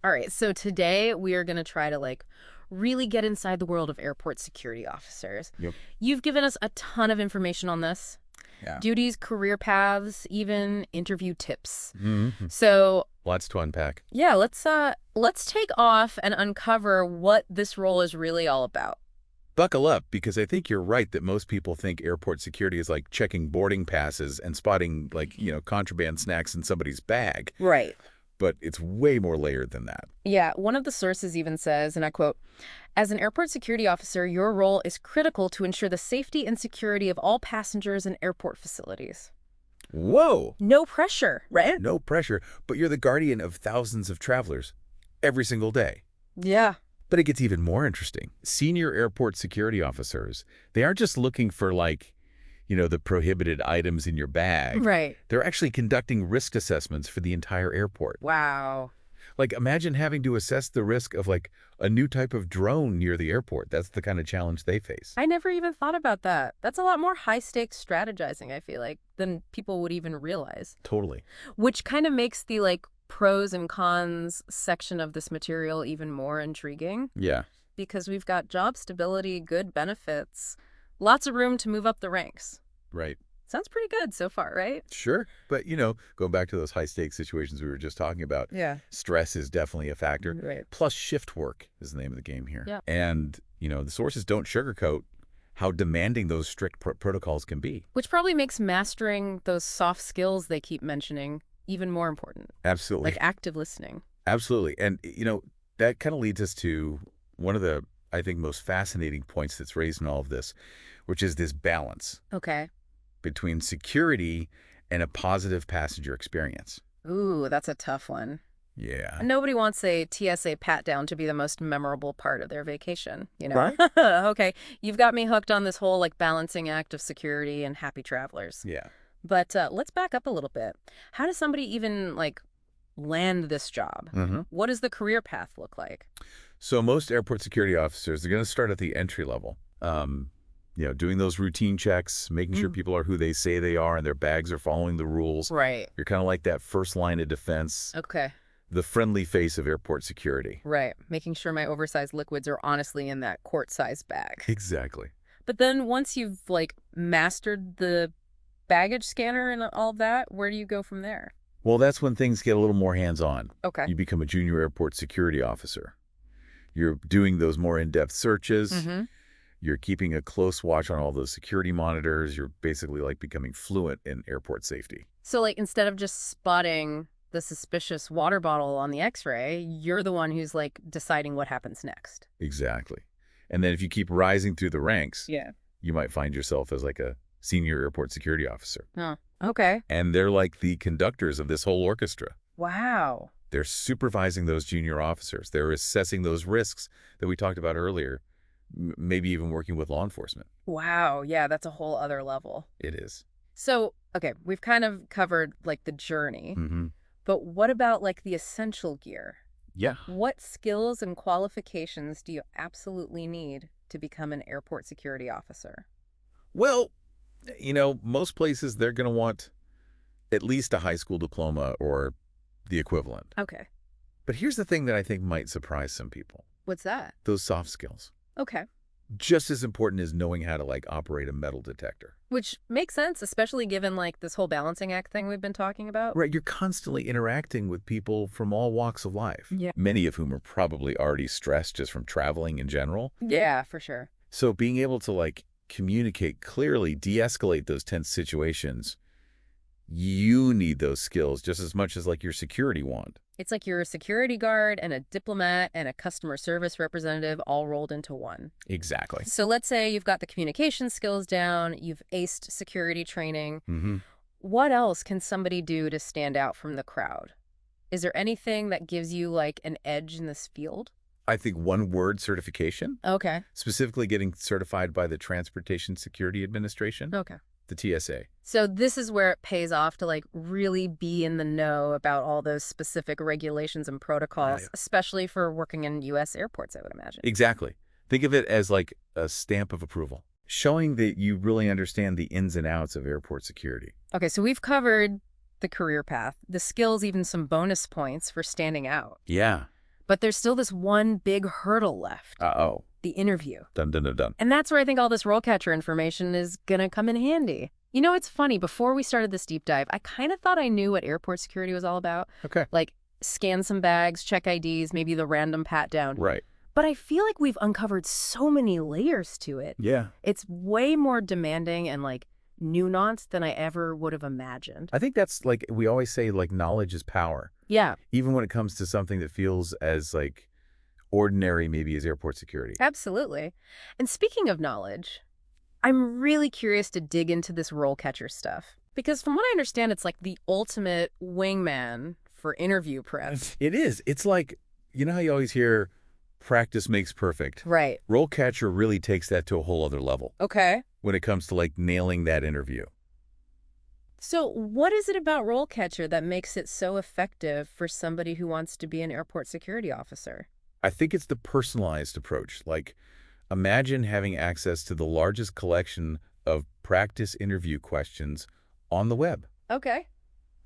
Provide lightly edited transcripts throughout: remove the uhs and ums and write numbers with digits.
All right, so today we are going to try to really get inside the world of airport security officers. Yep. You've given us a ton of information on this. Yeah. Duties, career paths, even interview tips. Mm-hmm. So, Lots to unpack. yeah, let's take off and uncover what this role is really all about. Buckle up, because I think you're right that most people think airport security is like checking boarding passes and spotting, contraband snacks in somebody's bag. Right. But it's way more layered than that. Yeah, one of the sources even says, and I quote, "As an airport security officer, your role is critical to ensure the safety and security of all passengers in airport facilities." Whoa! No pressure, right? No pressure, but you're the guardian of thousands of travelers every single day. Yeah. But it gets even more interesting. Senior airport security officers, they aren't just looking for the prohibited items in your bag. Right. They're actually conducting risk assessments for the entire airport. Wow. Imagine having to assess the risk of a new type of drone near the airport. That's the kind of challenge they face. I never even thought about that. That's a lot more high-stakes strategizing, I feel like, than people would even realize. Totally. Which kind of makes the pros and cons section of this material even more intriguing. Yeah. Because we've got job stability, good benefits, lots of room to move up the ranks. Right. Sounds pretty good so far, right? Sure. But, going back to those high-stakes situations we were just talking about, Yeah. stress is definitely a factor. Right. Plus shift work is the name of the game here. Yeah. And, the sources don't sugarcoat how demanding those strict protocols can be. Which probably makes mastering those soft skills they keep mentioning even more important. Absolutely. Like active listening. Absolutely. And, that kind of leads us to one of the, I think, most fascinating points that's raised in all of this, which is this balance Okay. between security and a positive passenger experience. Ooh, that's a tough one. Yeah. Nobody wants a TSA pat-down to be the most memorable part of their vacation, Right. Okay, you've got me hooked on this whole balancing act of security and happy travelers. Yeah. But let's back up a little bit. How does somebody even land this job? Mm-hmm. What does the career path look like? So most airport security officers, they're going to start at the entry level. Doing those routine checks, making sure people are who they say they are and their bags are following the rules. Right. You're kind of like that first line of defense, Okay. the friendly face of airport security. Right. Making sure my oversized liquids are honestly in that quart-sized bag. Exactly. But then once you've mastered the baggage scanner and all that, where do you go from there? Well, that's when things get a little more hands-on. Okay. You become a junior airport security officer. You're doing those more in-depth searches. Mm-hmm. You're keeping a close watch on all those security monitors. You're basically becoming fluent in airport safety. So instead of just spotting the suspicious water bottle on the x-ray, you're the one who's deciding what happens next. Exactly. And then if you keep rising through the ranks, Yeah. you might find yourself as a senior airport security officer. Oh, okay. And they're like the conductors of this whole orchestra. Wow. They're supervising those junior officers. They're assessing those risks that we talked about earlier, maybe even working with law enforcement. Wow. Yeah, that's a whole other level. It is. So, okay, we've kind of covered the journey, Mm-hmm. but what about the essential gear? Yeah. What skills and qualifications do you absolutely need to become an airport security officer? Well, most places they're going to want at least a high school diploma or the equivalent. Okay. But here's the thing that I think might surprise some people. What's that? Those soft skills. Okay. Just as important as knowing how to operate a metal detector. Which makes sense, especially given this whole balancing act thing we've been talking about. Right, you're constantly interacting with people from all walks of life. Yeah. Many of whom are probably already stressed just from traveling in general. Yeah, for sure. So being able to communicate clearly, de-escalate those tense situations, you need those skills just as much as your security wand. It's like you're a security guard and a diplomat and a customer service representative all rolled into one. Exactly. So let's say you've got the communication skills down, you've aced security training. Mm-hmm. What else can somebody do to stand out from the crowd? Is there anything that gives you an edge in this field? I think one-word certification, Okay. specifically getting certified by the Transportation Security Administration, Okay. the TSA. So this is where it pays off to really be in the know about all those specific regulations and protocols, Right. especially for working in U.S. airports, I would imagine. Exactly. Think of it as a stamp of approval, showing that you really understand the ins and outs of airport security. Okay, so we've covered the career path, the skills, even some bonus points for standing out. Yeah. But there's still this one big hurdle left, Uh-oh. the interview. Dun, dun, dun, dun. And that's where I think all this RoleCatcher information is going to come in handy. You know, it's funny. Before we started this deep dive, I kind of thought I knew what airport security was all about. Okay. Like, scan some bags, check IDs, maybe the random pat down. Right. But I feel like we've uncovered so many layers to it. Yeah. It's way more demanding and, like, nuanced than I ever would have imagined. I think that's like, we always say, like, knowledge is power. Yeah, Even when it comes to something that feels as, like, ordinary maybe as airport security. absolutely. And speaking of knowledge, I'm really curious to dig into this RoleCatcher stuff. Because from what I understand, it's like the ultimate wingman for interview prep. It is. It's like, you know how you always hear practice makes perfect? Right. RoleCatcher really takes that to a whole other level Okay. when it comes to, like, nailing that interview. So what is it about RoleCatcher that makes it so effective for somebody who wants to be an airport security officer? I think it's the personalized approach. Like, imagine having access to the largest collection of practice interview questions on the web, Okay.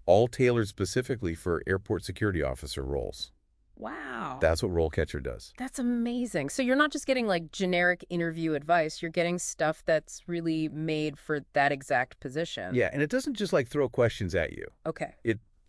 all tailored specifically for airport security officer roles. Wow. That's what RoleCatcher does. That's amazing. So you're not just getting like generic interview advice, you're getting stuff that's really made for that exact position. Yeah, and it doesn't just, like, throw questions at you. Okay.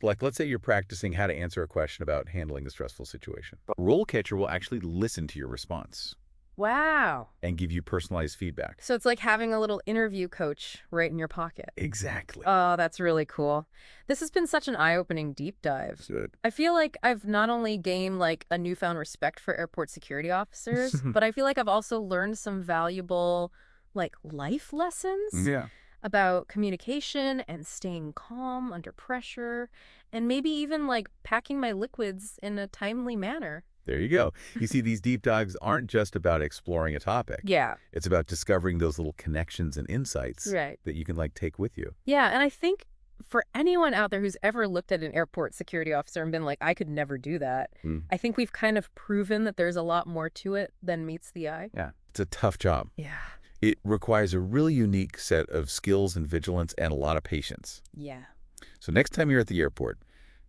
Like, let's say you're practicing how to answer a question about handling a stressful situation. RoleCatcher will actually listen to your response Wow. and give you personalized feedback. So it's like having a little interview coach right in your pocket. Exactly. Oh, that's really cool. This has been such an eye-opening deep dive. Good. I feel like I've not only gained like a newfound respect for airport security officers, but I feel like I've also learned some valuable like life lessons Yeah. about communication and staying calm under pressure, and maybe even like packing my liquids in a timely manner. There you go. You see, these deep dives aren't just about exploring a topic. Yeah, It's about discovering those little connections and insights right. that you can, like, take with you. Yeah, and I think for anyone out there who's ever looked at an airport security officer and been like, I could never do that, Mm. I think we've kind of proven that there's a lot more to it than meets the eye. Yeah. It's a tough job. Yeah. It requires a really unique set of skills and vigilance and a lot of patience. Yeah. So next time you're at the airport,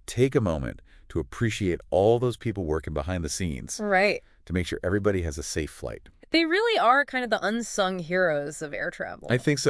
take a moment to appreciate all those people working behind the scenes Right. to make sure everybody has a safe flight. They really are kind of the unsung heroes of air travel. I think so.